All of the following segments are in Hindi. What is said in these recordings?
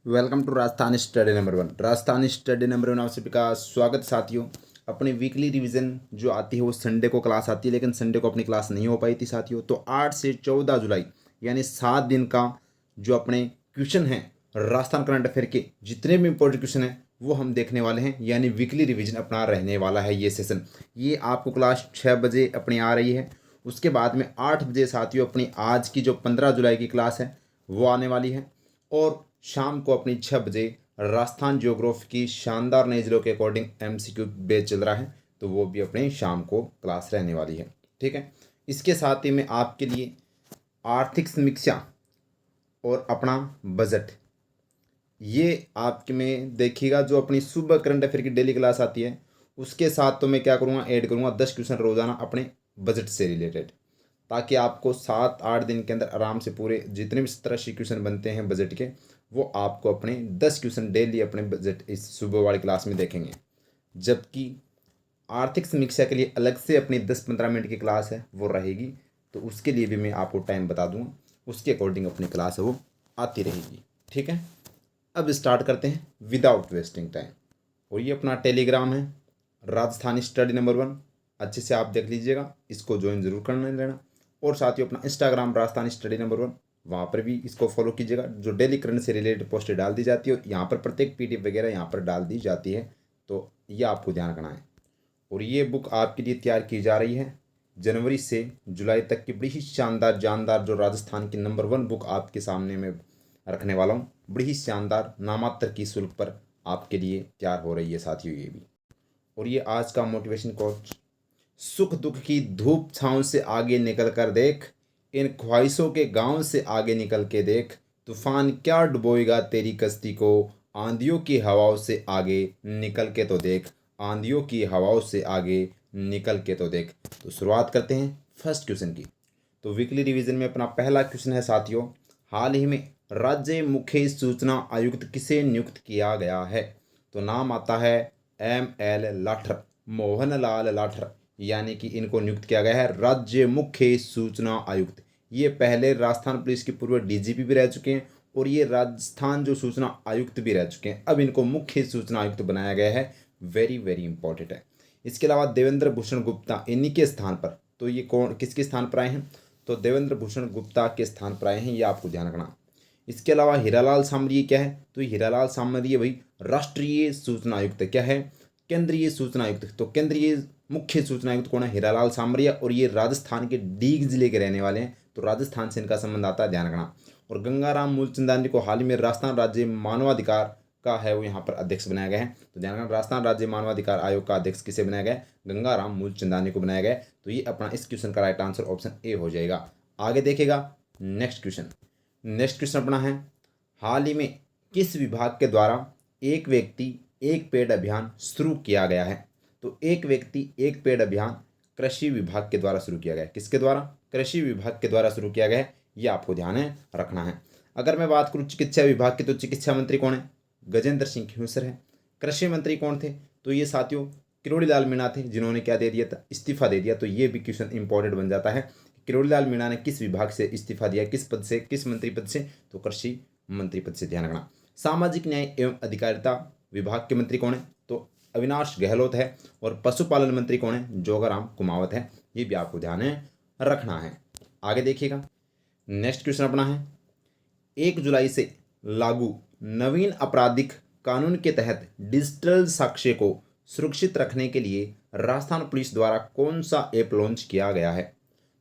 Welcome to Rajasthan study number 1। Rajasthan study number 1 आप सभी का स्वागत साथियों। अपनी वीकली रिवीजन जो आती है वो संडे को क्लास आती है, लेकिन संडे को अपनी क्लास नहीं हो पाई थी साथियों। तो 8 से 14 जुलाई यानी 7 दिन का जो अपने क्वेश्चन हैं राजस्थान करंट अफेयर के जितने भी इंपॉर्टेंट क्वेश्चन हैं वो हम देखने वाले हैं, यानी वीकली रिवीजन अपना रहने वाला है ये सेशन। ये आपको क्लास 6 बजे अपनी आ रही है। उसके बाद में 8 बजे साथियों अपनी आज की जो 15 जुलाई की क्लास है वो आने वाली है। और शाम को अपनी 6 बजे राजस्थान ज्योग्राफी की शानदार नए जिलों के अकॉर्डिंग एमसीक्यू बेच चल रहा है, तो वो भी अपनी शाम को क्लास रहने वाली है। ठीक है, इसके साथ ही मैं आपके लिए आर्थिक समीक्षा और अपना बजट, ये आपके में देखिएगा जो अपनी सुबह करंट अफेयर की डेली क्लास आती है उसके साथ तो मैं क्या करूँगा, ऐड करूँगा 10 क्वेश्चन रोजाना अपने बजट से रिलेटेड, ताकि आपको 7-8 दिन के अंदर आराम से पूरे जितने भी 70-80 क्वेश्चन बनते हैं बजट के, वो आपको अपने 10 क्वेश्चन डेली अपने बजट इस सुबह वाली क्लास में देखेंगे। जबकि आर्थिक समीक्षा के लिए अलग से अपनी 10-15 मिनट की क्लास है वो रहेगी, तो उसके लिए भी मैं आपको टाइम बता दूंगा, उसके अकॉर्डिंग अपनी क्लास है वो आती रहेगी। ठीक है, अब स्टार्ट करते हैं विदाउट वेस्टिंग टाइम। और ये अपना टेलीग्राम है राजस्थानी स्टडी नंबर 1, अच्छे से आप देख लीजिएगा, इसको ज्वाइन जरूर करना लेना। और साथ ही अपना इंस्टाग्राम राजस्थानी स्टडी नंबर 1, वहाँ पर भी इसको फॉलो कीजिएगा, जो डेली करंट से रिलेटेड पोस्टें डाल दी जाती है। यहाँ पर प्रत्येक पीडीएफ वगैरह यहाँ पर डाल दी जाती है, तो ये आपको ध्यान रखना है। और ये बुक आपके लिए तैयार की जा रही है जनवरी से जुलाई तक की बड़ी ही शानदार जानदार, जो राजस्थान की नंबर 1 बुक आपके सामने में रखने वाला हूँ। बड़ी ही शानदार नामात्र की शुल्क पर आपके लिए तैयार हो रही है साथियों ये भी। और ये आज का मोटिवेशन कोच, सुख दुख की धूप छांव से आगे निकल कर देख, इन ख्वाहिशों के गांव से आगे निकल के देख, तूफान क्या डुबोएगा तेरी कश्ती को, आंधियों की हवाओं से आगे निकल के तो देख, आंधियों की हवाओं से आगे निकल के तो देख। तो शुरुआत करते हैं फर्स्ट क्वेश्चन की। तो वीकली रिवीजन में अपना पहला क्वेश्चन है साथियों, हाल ही में राज्य मुख्य सूचना आयुक्त किसे नियुक्त किया गया है? तो नाम आता है ML लाठर, मोहन लाल लाठर, यानी कि इनको नियुक्त किया गया है राज्य मुख्य सूचना आयुक्त। ये पहले राजस्थान पुलिस के पूर्व डीजीपी भी रह चुके हैं और ये राजस्थान जो सूचना आयुक्त भी रह चुके हैं। अब इनको मुख्य सूचना आयुक्त बनाया गया है, वेरी वेरी इंपॉर्टेंट है। इसके अलावा देवेंद्र भूषण गुप्ता इन्हीं के स्थान पर, तो ये कौन किसके स्थान पर आए हैं? तो देवेंद्र भूषण गुप्ता के स्थान पर आए हैं, ये आपको ध्यान रखना। इसके अलावा हीरालाल सामरिया क्या है? तो हीरालाल सामरिया भाई राष्ट्रीय सूचना आयुक्त क्या है? केंद्रीय सूचना आयुक्त। तो केंद्रीय मुख्य सूचना आयुक्त कौन है? हीरालाल सामरिया, और ये राजस्थान के डीग जिले के रहने वाले हैं, तो राजस्थान से इनका संबंध आता है, ध्यान रखना। और गंगाराम मूलचंदानी को हाल ही में राजस्थान राज्य मानवाधिकार का है वो यहाँ पर अध्यक्ष बनाया गया है, तो ध्यान रखना राजस्थान राज्य मानवाधिकार आयोग का अध्यक्ष किसे बनाया गया है? गंगाराम मूलचंदानी को बनाया गया है। तो ये अपना इस क्वेश्चन का राइट आंसर ऑप्शन ए हो जाएगा। आगे देखेगा नेक्स्ट क्वेश्चन। नेक्स्ट क्वेश्चन अपना है, हाल ही में किस विभाग के द्वारा एक व्यक्ति एक पेड़ अभियान शुरू किया गया है? तो एक व्यक्ति एक पेड़ अभियान कृषि विभाग के द्वारा शुरू किया गया है। किसके द्वारा? कृषि विभाग के द्वारा शुरू किया गया है, ये आपको ध्यान है रखना है। अगर मैं बात करूँ चिकित्सा विभाग की, तो चिकित्सा मंत्री कौन है? गजेंद्र सिंह खींवसर है। कृषि मंत्री कौन थे? तो ये साथियों किरोड़ी लाल मीणा थे, जिन्होंने क्या दे दिया था? इस्तीफा दे दिया। तो ये भी क्वेश्चन इंपॉर्टेंट बन जाता है, किरोड़ी लाल मीणा ने किस विभाग से इस्तीफा दिया, किस पद से, किस मंत्री पद से? तो कृषि मंत्री पद से, ध्यान रखना। सामाजिक न्याय एवं अधिकारिता विभाग के मंत्री कौन है? तो अविनाश गहलोत है। और पशुपालन मंत्री कौन है? जोगाराम कुमावत है। ये भी आपको ध्यान है रखना है। आगे देखिएगा नेक्स्ट क्वेश्चन अपना है, 1 जुलाई से लागू नवीन आपराधिक कानून के तहत डिजिटल साक्ष्य को सुरक्षित रखने के लिए राजस्थान पुलिस द्वारा कौन सा ऐप लॉन्च किया गया है?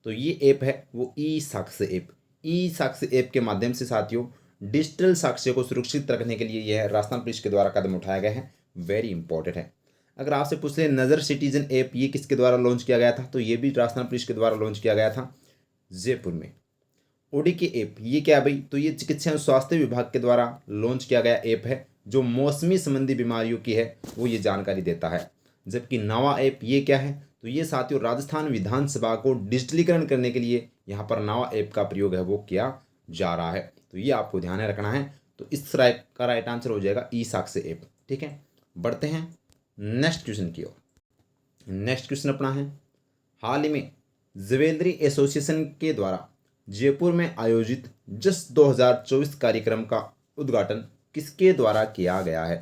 तो ये ऐप है वो ई साक्ष्य ऐप। ई साक्ष्य ऐप के माध्यम से साथियों डिजिटल साक्ष्य को सुरक्षित रखने के लिए यह राजस्थान पुलिस के द्वारा कदम उठाया गया है, वेरी इंपॉर्टेंट है। अगर आपसे पूछ ले नज़र सिटीजन ऐप ये किसके द्वारा लॉन्च किया गया था? तो ये भी राजस्थान पुलिस के द्वारा लॉन्च किया गया था जयपुर में। ओडी के ऐप ये क्या है भाई? तो ये चिकित्सा एवं स्वास्थ्य विभाग के द्वारा लॉन्च किया गया ऐप है, जो मौसमी संबंधी बीमारियों की है वो ये जानकारी देता है। जबकि नवा ऐप ये क्या है? तो ये साथियों राजस्थान विधानसभा को डिजिटलीकरण करने के लिए यहाँ पर नवा ऐप का प्रयोग है वो किया जा रहा है, तो ये आपको ध्यान में रखना है। तो इस का राइट आंसर हो जाएगा ई साक्ष्य ऐप। ठीक है, बढ़ते हैं नेक्स्ट क्वेश्चन की ओर। नेक्स्ट क्वेश्चन अपना है, हाल ही में ज्वेलरी एसोसिएशन के द्वारा जयपुर में आयोजित जस्ट 2024 कार्यक्रम का उद्घाटन किसके द्वारा किया गया है?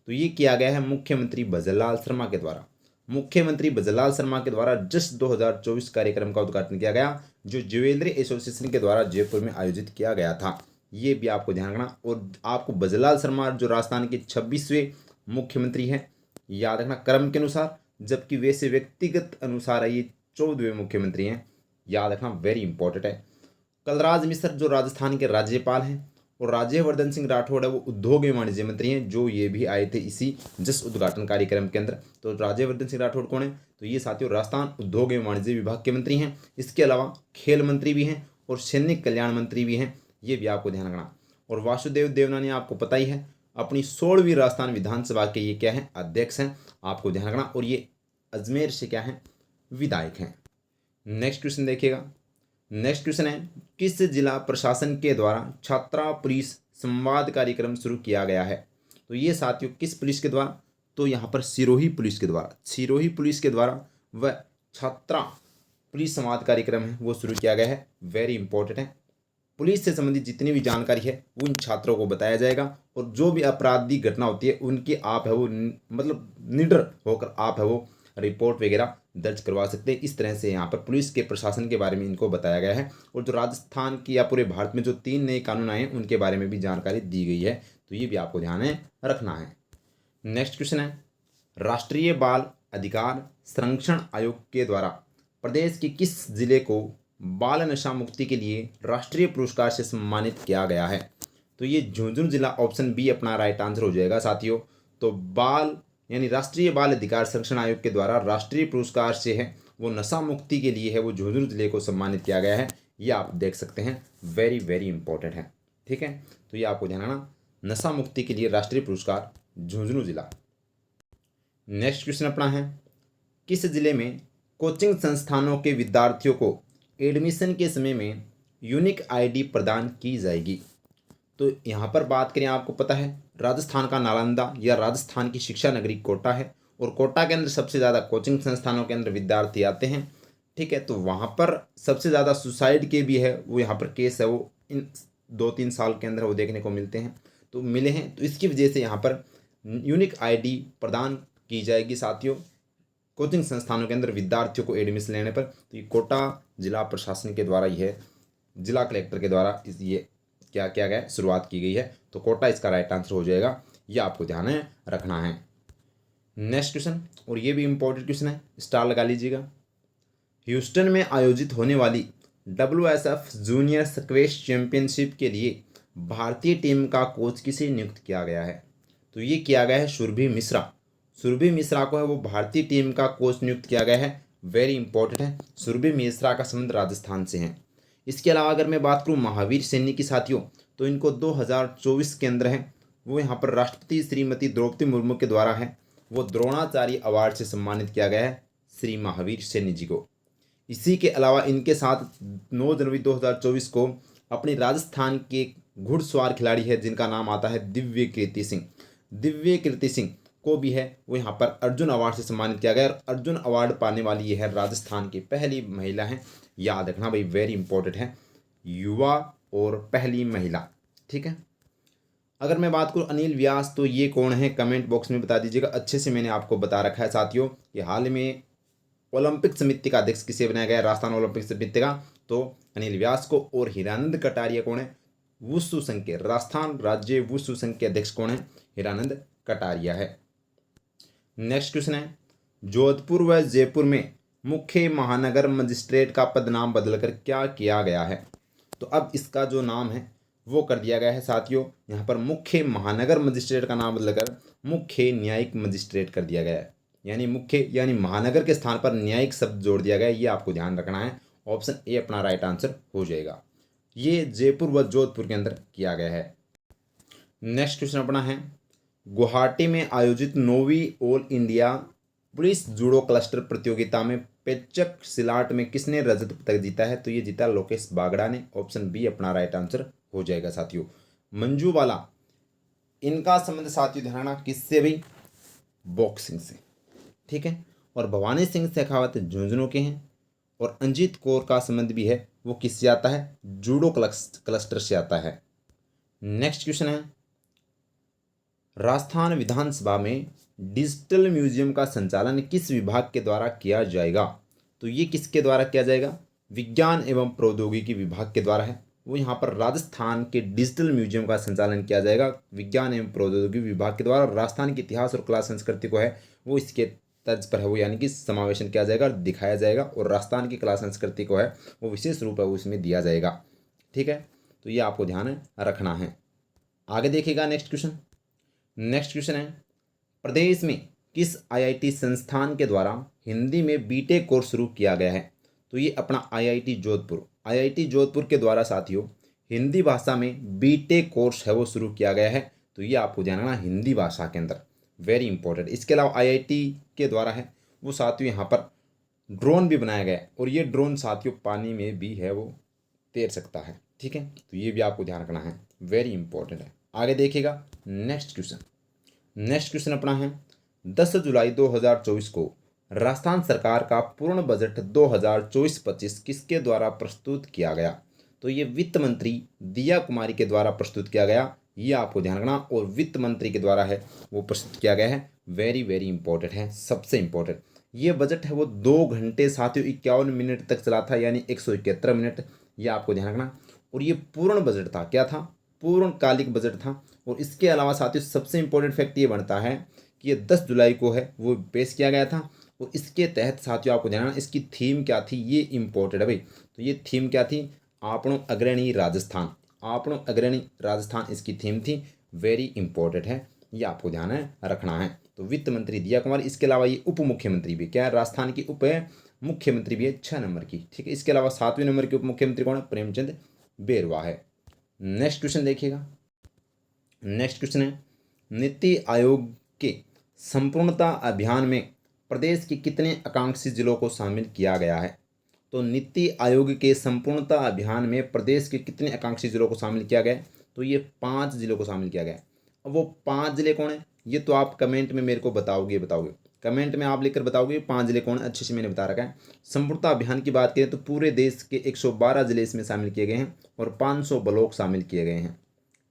तो ये किया गया है मुख्यमंत्री भजनलाल शर्मा के द्वारा। मुख्यमंत्री भजनलाल शर्मा के द्वारा जस्ट 2024 कार्यक्रम का उद्घाटन किया गया, जो ज्वेलरी एसोसिएशन के द्वारा जयपुर में आयोजित किया गया था। ये भी आपको ध्यान रखना। और आपको भजनलाल शर्मा जो राजस्थान के 26वें मुख्यमंत्री हैं, याद रखना क्रम के अनुसार, जबकि वैसे व्यक्तिगत अनुसार ये 14वें मुख्यमंत्री हैं, याद रखना, वेरी इंपॉर्टेंट है। कलराज मिश्र जो राजस्थान के राज्यपाल हैं, और राज्यवर्धन सिंह राठौड़ है वो उद्योग एवं वाणिज्य मंत्री हैं, जो ये भी आए थे इसी जस्ट उद्घाटन कार्यक्रम के अंदर। तो राज्यवर्धन सिंह राठौड़ कौन है? तो ये साथियों राजस्थान उद्योग एवं वाणिज्य विभाग के मंत्री हैं। इसके अलावा खेल मंत्री भी हैं और सैनिक कल्याण मंत्री भी हैं, ये भी आपको ध्यान रखना। और वासुदेव देवनानी आपको पता ही है, अपनी 16वीं राजस्थान विधानसभा के ये क्या है? अध्यक्ष हैं, आपको ध्यान रखना। और ये अजमेर से क्या है? विधायक हैं। नेक्स्ट क्वेश्चन देखिएगा। नेक्स्ट क्वेश्चन है, किस जिला प्रशासन के द्वारा छात्रा पुलिस संवाद कार्यक्रम शुरू किया गया है? तो ये साथियों किस पुलिस के द्वारा? तो यहाँ पर सिरोही पुलिस के द्वारा। सिरोही पुलिस के द्वारा वह छात्रा पुलिस संवाद कार्यक्रम है वो शुरू किया गया है। वेरी इंपॉर्टेंट है। पुलिस से संबंधित जितनी भी जानकारी है उन छात्रों को बताया जाएगा, और जो भी आपराधिक घटना होती है उनकी आप है वो मतलब निडर होकर आप है वो रिपोर्ट वगैरह दर्ज करवा सकते हैं। इस तरह से यहाँ पर पुलिस के प्रशासन के बारे में इनको बताया गया है। और जो राजस्थान की या पूरे भारत में जो 3 नए कानून आए हैं उनके बारे में भी जानकारी दी गई है, तो ये भी आपको ध्यान में रखना है। नेक्स्ट क्वेश्चन है, राष्ट्रीय बाल अधिकार संरक्षण आयोग के द्वारा प्रदेश के किस जिले को बाल नशा मुक्ति के लिए राष्ट्रीय पुरस्कार से सम्मानित किया गया है? तो ये झुंझुनू जिला, ऑप्शन बी अपना राइट आंसर हो जाएगा साथियों। तो बाल यानी राष्ट्रीय बाल अधिकार संरक्षण आयोग के द्वारा राष्ट्रीय पुरस्कार से है वो नशा मुक्ति के लिए है वो झुंझुनू जिले को सम्मानित किया गया है। ये आप देख सकते हैं, वेरी वेरी इंपॉर्टेंट है। ठीक है, तो ये आपको ध्यान रखना, नशा मुक्ति के लिए राष्ट्रीय पुरस्कार झुंझुनू जिला। नेक्स्ट क्वेश्चन अपना है, किस जिले में कोचिंग संस्थानों के विद्यार्थियों को एडमिशन के समय में यूनिक आईडी प्रदान की जाएगी? तो यहाँ पर बात करें, आपको पता है राजस्थान का नालंदा या राजस्थान की शिक्षा नगरी कोटा है, और कोटा के अंदर सबसे ज़्यादा कोचिंग संस्थानों के अंदर विद्यार्थी आते हैं। ठीक है, तो वहाँ पर सबसे ज़्यादा सुसाइड के भी है वो यहाँ पर केस है वो इन 2-3 साल के अंदर वो देखने को मिलते हैं, तो मिले हैं। तो इसकी वजह से यहाँ पर यूनिक आईडी प्रदान की जाएगी साथियों कोचिंग संस्थानों के अंदर विद्यार्थियों को एडमिशन लेने पर। तो ये कोटा जिला प्रशासन के द्वारा यह जिला कलेक्टर के द्वारा ये क्या किया गया, शुरुआत की गई है। तो कोटा इसका राइट आंसर हो जाएगा, ये आपको ध्यान में रखना है। नेक्स्ट क्वेश्चन, और ये भी इंपॉर्टेंट क्वेश्चन है, स्टार लगा लीजिएगा। ह्यूस्टन में आयोजित होने वाली WSF जूनियर स्क्वैश चैंपियनशिप के लिए भारतीय टीम का कोच किसे नियुक्त किया गया है? तो ये किया गया है सुरभि मिश्रा। सुरभि मिश्रा को है वो भारतीय टीम का कोच नियुक्त किया गया है। वेरी इंपॉर्टेंट है, सुरभि मिश्रा का संबंध राजस्थान से है। इसके अलावा अगर मैं बात करूँ महावीर सैनी की साथियों, तो इनको 2024 के अंदर है वो यहाँ पर राष्ट्रपति श्रीमती द्रौपदी मुर्मू के द्वारा है वो द्रोणाचार्य अवार्ड से सम्मानित किया गया है श्री महावीर सैनी जी को। इसी के अलावा इनके साथ 9 जनवरी 2024 को अपनी राजस्थान के घुड़सवार खिलाड़ी है जिनका नाम आता है दिव्य कीर्ति सिंह। दिव्य कीर्ति सिंह को भी है वो यहाँ पर अर्जुन अवार्ड से सम्मानित किया गया, और अर्जुन अवार्ड पाने वाली ये है राजस्थान की पहली महिला है। याद रखना भाई, वेरी इंपॉर्टेंट है, युवा और पहली महिला। ठीक है, अगर मैं बात करूँ अनिल व्यास, तो ये कौन है कमेंट बॉक्स में बता दीजिएगा। अच्छे से मैंने आपको बता रखा है साथियों कि हाल में ओलंपिक समिति का अध्यक्ष किसे बनाया गया, राजस्थान ओलंपिक समिति का, तो अनिल व्यास को। और हिरानंद कटारिया कौन है? वुशु संघ के, राजस्थान राज्य वुशु संघ के अध्यक्ष कौन है? हिरानंद कटारिया है। नेक्स्ट क्वेश्चन है, जोधपुर व जयपुर में मुख्य महानगर मजिस्ट्रेट का पद नाम बदलकर क्या किया गया है? तो अब इसका जो नाम है वो कर दिया गया है साथियों, यहाँ पर मुख्य महानगर मजिस्ट्रेट का नाम बदलकर मुख्य न्यायिक मजिस्ट्रेट कर दिया गया है। यानी मुख्य यानी महानगर के स्थान पर न्यायिक शब्द जोड़ दिया गया है, ये आपको ध्यान रखना है। ऑप्शन ए अपना राइट आंसर हो जाएगा। ये जयपुर व जोधपुर के अंदर किया गया है। नेक्स्ट क्वेश्चन अपना है, गुवाहाटी में आयोजित 9वीं all India police judo cluster प्रतियोगिता में पेचक सिलाट में किसने रजत पदक जीता है? तो ये जीता लोकेश बागड़ा ने। ऑप्शन बी अपना राइट आंसर हो जाएगा साथियों। मंजू वाला, इनका संबंध साथियों ध्यान रखना किससे भी? बॉक्सिंग से। ठीक है, और भवानी सिंह शेखावत झुंझुनू के हैं, और अंजीत कौर का संबंध भी है वो किससे आता है? जूडो क्लस्टर से आता है। नेक्स्ट क्वेश्चन है, राजस्थान विधानसभा में डिजिटल म्यूजियम का संचालन किस विभाग के द्वारा किया जाएगा? तो ये किसके द्वारा किया जाएगा? विज्ञान एवं प्रौद्योगिकी विभाग के द्वारा है। वो यहाँ पर राजस्थान के डिजिटल म्यूजियम का संचालन किया जाएगा विज्ञान एवं प्रौद्योगिकी विभाग के द्वारा। राजस्थान के इतिहास और कला संस्कृति को है वो इसके तर्ज पर है वो, यानी कि समावेशन किया जाएगा, दिखाया जाएगा, और राजस्थान की कला संस्कृति को है वो विशेष रूप है वो इसमें दिया जाएगा। ठीक है, तो ये आपको ध्यान रखना है। आगे देखिएगा नेक्स्ट क्वेश्चन। नेक्स्ट क्वेश्चन है, प्रदेश में किस आईआईटी संस्थान के द्वारा हिंदी में बीटेक कोर्स शुरू किया गया है? तो ये अपना आईआईटी जोधपुर के द्वारा साथियों हिंदी भाषा में बीटेक कोर्स है वो शुरू किया गया है। तो ये आपको ध्यान रखना, हिंदी भाषा के अंदर, वेरी इंपॉर्टेंट। इसके अलावा आईआईटी के द्वारा है वो साथियों यहाँ पर ड्रोन भी बनाया गया है, और ये ड्रोन साथियों पानी में भी है वो तैर सकता है। ठीक है, तो ये भी आपको ध्यान रखना है, वेरी इंपॉर्टेंट है। आगे देखिएगा नेक्स्ट क्वेश्चन अपना है, 10 जुलाई 2024 को राजस्थान सरकार का पूर्ण बजट 2024-25 किसके द्वारा प्रस्तुत किया गया? तो ये वित्त मंत्री दिया कुमारी के द्वारा प्रस्तुत किया गया, ये आपको ध्यान रखना, और वित्त मंत्री के द्वारा है वो प्रस्तुत किया गया है, वेरी वेरी इंपॉर्टेंट है, सबसे इंपॉर्टेंट। ये बजट है वो 2 घंटे साथियों 51 मिनट तक चला था, यानी 171 मिनट, ये आपको ध्यान रखना। और ये पूर्ण बजट था, क्या था? पूर्णकालिक बजट था। और इसके अलावा साथियों सबसे इंपॉर्टेंट फैक्ट ये बनता है कि ये 10 जुलाई को है वो पेश किया गया था, और इसके तहत साथियों आपको ध्यान रखना इसकी थीम क्या थी, ये इंपॉर्टेंट है भाई। तो ये थीम क्या थी? आपनो अग्रणी राजस्थान इसकी थीम थी, वेरी इंपॉर्टेंट है, ये आपको ध्यान रखना है। तो वित्त मंत्री दिया कुमार, इसके अलावा ये उप मुख्यमंत्री भी, क्या है, राजस्थान की उप मुख्यमंत्री भी है 6 नंबर की। ठीक है, इसके अलावा 7वें नंबर के उप मुख्यमंत्री कौन है? प्रेमचंद बेरवा है। नेक्स्ट क्वेश्चन देखिएगा। नेक्स्ट क्वेश्चन है, नीति आयोग के संपूर्णता अभियान में प्रदेश के कितने आकांक्षी जिलों को शामिल किया गया है? तो नीति आयोग के संपूर्णता अभियान में प्रदेश के कितने आकांक्षी जिलों को शामिल किया गया है? तो ये 5 जिलों को शामिल किया गया है। अब वो 5 जिले कौन है, ये तो आप कमेंट में मेरे को बताओगे, कमेंट में आप लिखकर बताओगे 5 जिले कौन है, अच्छे से मैंने बता रखा है। संपूर्णता अभियान की बात करें तो पूरे देश के 112 जिले इसमें शामिल किए गए हैं, और 500 ब्लॉक शामिल किए गए हैं।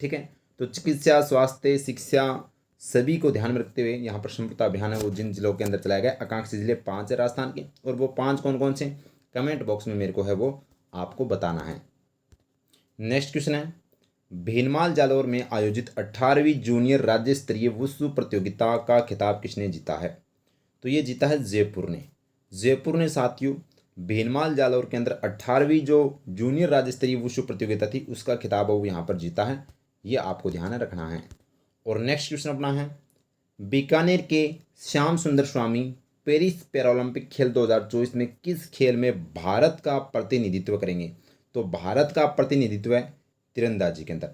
ठीक है, तो चिकित्सा, स्वास्थ्य, शिक्षा सभी को ध्यान में रखते हुए यहाँ पर संपूर्णता अभियान है वो जिन जिलों के अंदर चलाया गया। आकांक्षी जिले 5 है राजस्थान के, और वो 5 कौन कौन से, कमेंट बॉक्स में मेरे को है वो आपको बताना है। नेक्स्ट क्वेश्चन है, भीनमाल जालौर में आयोजित 18वीं जूनियर राज्य स्तरीय वुशु प्रतियोगिता का खिताब किसने जीता है? तो ये जीता है जयपुर ने साथियों भीनमाल जालौर के अंदर 18वीं जो जूनियर राज्य स्तरीय वुशु प्रतियोगिता थी उसका खिताब वो यहाँ पर जीता है, ये आपको ध्यान रखना है। और नेक्स्ट क्वेश्चन अपना है, बीकानेर के श्याम सुंदर स्वामी पेरिस पैरालंपिक खेल 2024 में किस खेल में भारत का प्रतिनिधित्व करेंगे? तो भारत का प्रतिनिधित्व है तीरंदाजी के अंदर।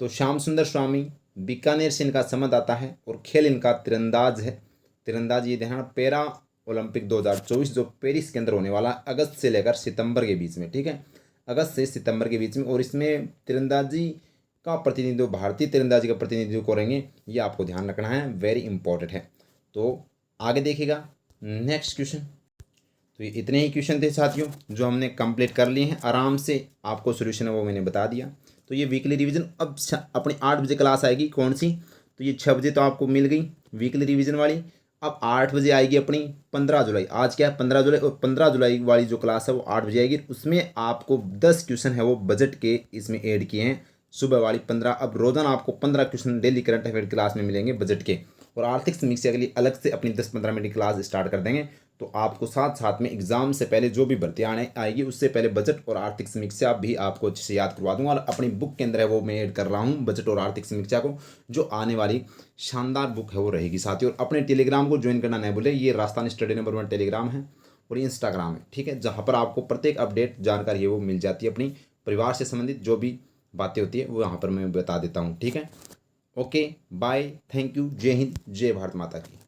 तो श्याम सुंदर स्वामी बीकानेर से इनका संबंध आता है, और खेल इनका तीरंदाज है। तीरंदाजी ये ध्यान, पैरा ओलंपिक 2024 जो पेरिस के अंदर होने वाला अगस्त से लेकर सितंबर के बीच में। ठीक है, अगस्त से सितंबर के बीच में, और इसमें तीरंदाजी का प्रतिनिधित्व, भारतीय तीरंदाजी का प्रतिनिधित्व करेंगे, ये आपको ध्यान रखना है, वेरी इंपॉर्टेंट है। तो आगे देखिएगा नेक्स्ट क्वेश्चन। तो ये इतने ही क्वेश्चन थे साथियों जो हमने कंप्लीट कर लिए हैं, आराम से आपको सोल्यूशन है वो मैंने बता दिया। तो ये वीकली रिवीजन अब अपनी 8 बजे क्लास आएगी, कौन सी? तो ये 6 बजे तो आपको मिल गई वीकली रिवीजन वाली। अब 8 बजे आएगी अपनी 15 जुलाई, आज क्या है 15 जुलाई, और 15 जुलाई वाली जो क्लास है वो 8 बजे आएगी। उसमें आपको 10 क्वेश्चन है वो बजट के इसमें ऐड किए हैं, सुबह वाली 15। अब रोजाना आपको 15 question daily current affair class में मिलेंगे बजट के, और आर्थिक समीक्षा के लिए अलग से अपनी 10-15 मिनट की क्लास स्टार्ट कर देंगे। तो आपको साथ साथ में एग्जाम से पहले जो भी भर्ती आएगी उससे पहले बजट और आर्थिक समीक्षा भी आपको अच्छे से याद करवा दूंगा, और अपनी बुक के अंदर है वो मैं ऐड कर रहा हूँ बजट और आर्थिक समीक्षा को, जो आने वाली शानदार बुक है वो रहेगी साथियों। और अपने टेलीग्राम को ज्वाइन करना नहीं भूले, ये राजस्थान स्टडी नंबर 1 टेलीग्राम है और इंस्टाग्राम है। ठीक है, जहाँ पर आपको प्रत्येक अपडेट जानकारी है वो मिल जाती है, अपनी परिवार से संबंधित जो भी बातें होती है वो यहाँ पर मैं बता देता हूँ। ठीक है, ओके बाय, थैंक यू, जय हिंद, जय भारत माता की।